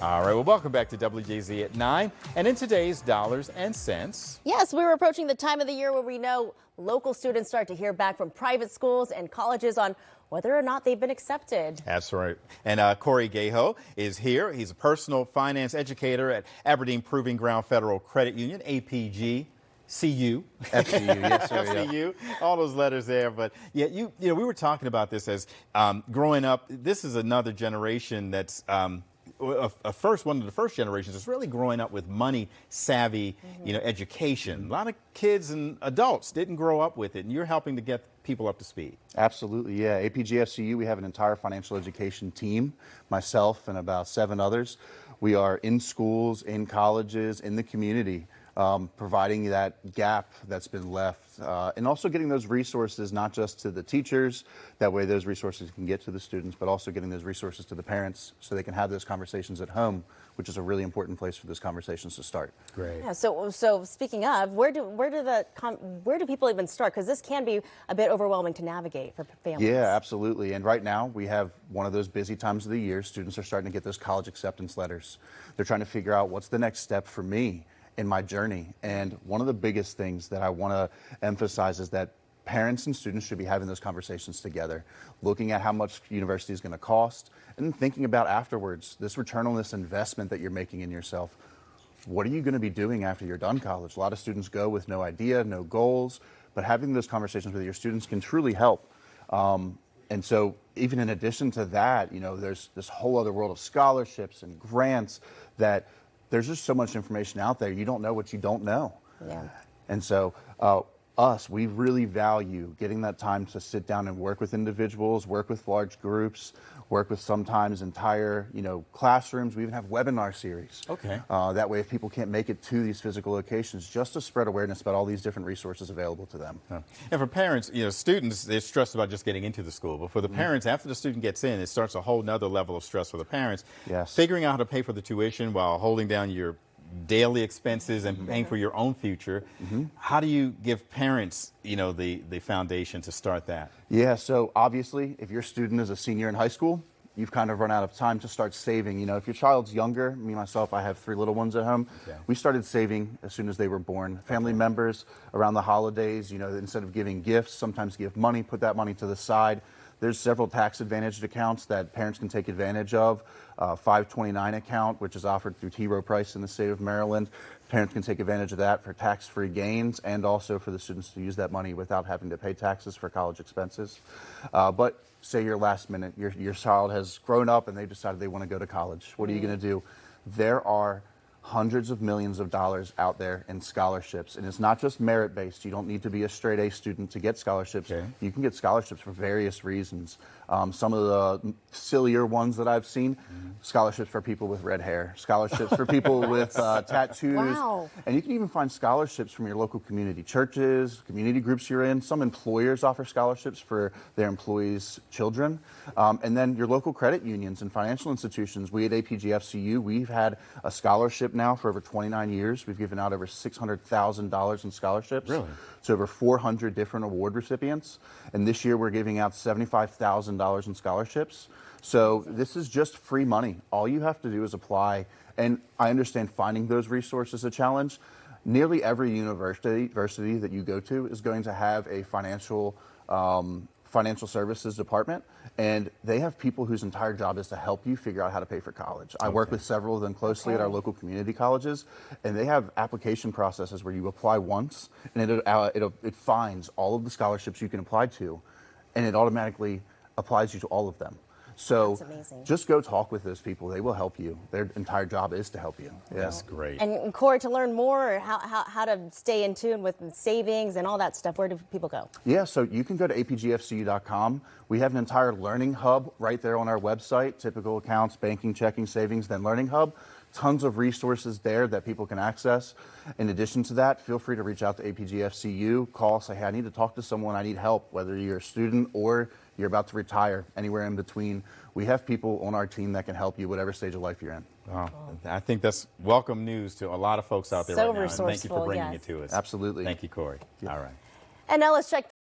All right, well, welcome back to WJZ at 9. And in today's Dollars and Cents. Yes, we're approaching the time of the year where we know local students start to hear back from private schools and colleges on whether or not they've been accepted. That's right. And Corey Geho is here. He's a personal finance educator at Aberdeen Proving Ground Federal Credit Union, APG. CU. FCU, yes, sir. FCU, all those letters there. But yeah, you know, we were talking about this as growing up. This is another generation that's one of the first generations is really growing up with money savvy, education. A lot of kids and adults didn't grow up with it, and you're helping to get people up to speed. Absolutely, yeah. APG FCU, we have an entire financial education team, myself and about 7 others. We are in schools, in colleges, in the community. Providing that gap that's been left and also getting those resources not just to the teachers, that way those resources can get to the students, but also getting those resources to the parents so they can have those conversations at home, which is a really important place for those conversations to start. Great. Yeah, so speaking of, where do people even start? Because this can be a bit overwhelming to navigate for families. Yeah, absolutely. And right now we have one of those busy times of the year. Students are starting to get those college acceptance letters. They're trying to figure out what's the next step for me in my journey. And one of the biggest things that I want to emphasize is that parents and students should be having those conversations together, looking at how much university is going to cost, and then thinking about afterwards, this return on this investment that you're making in yourself. What are you going to be doing after you're done college? A lot of students go with no idea, no goals, but having those conversations with your students can truly help. And so even in addition to that, there's this whole other world of scholarships and grants that there's just so much information out there. You don't know what you don't know. Yeah. And so we really value getting that time to sit down and work with individuals, work with large groups, work with sometimes entire, classrooms. We even have webinar series. Okay. That way, if people can't make it to these physical locations, just to spread awareness about all these different resources available to them. And for parents, students, they're stressed about just getting into the school. But for the parents, after the student gets in, it starts a whole nother level of stress for the parents. Yes. Figuring out how to pay for the tuition while holding down your daily expenses and paying for your own future. How do you give parents, the foundation to start that? Yeah, so obviously, if your student is a senior in high school, you've kind of run out of time to start saving. If your child's younger, me, myself, I have 3 little ones at home. Okay. We started saving as soon as they were born. Family members around the holidays, instead of giving gifts, sometimes give money, put that money to the side. There's several tax-advantaged accounts that parents can take advantage of. 529 account, which is offered through T. Rowe Price in the state of Maryland. Parents can take advantage of that for tax-free gains and also for the students to use that money without having to pay taxes for college expenses. But say you're last minute, your child has grown up and they've decided they want to go to college. What are you going to do? There are hundreds of millions of dollars out there in scholarships. And it's not just merit-based. You don't need to be a straight-A student to get scholarships. Okay. You can get scholarships for various reasons. Some of the sillier ones that I've seen, scholarships for people with red hair, scholarships for people with tattoos. Wow. And you can even find scholarships from your local community churches, community groups you're in. Some employers offer scholarships for their employees' children. And then your local credit unions and financial institutions. We at APG FCU, we've had a scholarship now for over 29 years. We've given out over $600,000 in scholarships to over 400 different award recipients. And this year we're giving out $75,000 in scholarships. So this is just free money. All you have to do is apply. And I understand finding those resources is a challenge. Nearly every university that you go to is going to have a financial services department, and they have people whose entire job is to help you figure out how to pay for college. I work with several of them closely at our local community colleges, and they have application processes where you apply once, and it finds all of the scholarships you can apply to, and it automatically applies you to all of them. So just go talk with those people. They will help you. Their entire job is to help you. Yeah. That's great. And Corey, to learn more how to stay in tune with savings and all that stuff, where do people go? Yeah, so you can go to apgfcu.com. We have an entire learning hub right there on our website, typical accounts, banking, checking, savings, then learning hub. Tons of resources there that people can access. In addition to that, feel free to reach out to APG-FCU, call, say, hey, I need to talk to someone, I need help, whether you're a student or you're about to retire, anywhere in between. We have people on our team that can help you, whatever stage of life you're in. Wow. I think that's welcome news to a lot of folks out there right now. And thank you for bringing it to us. Absolutely. Thank you, Corey. All right. And now let's check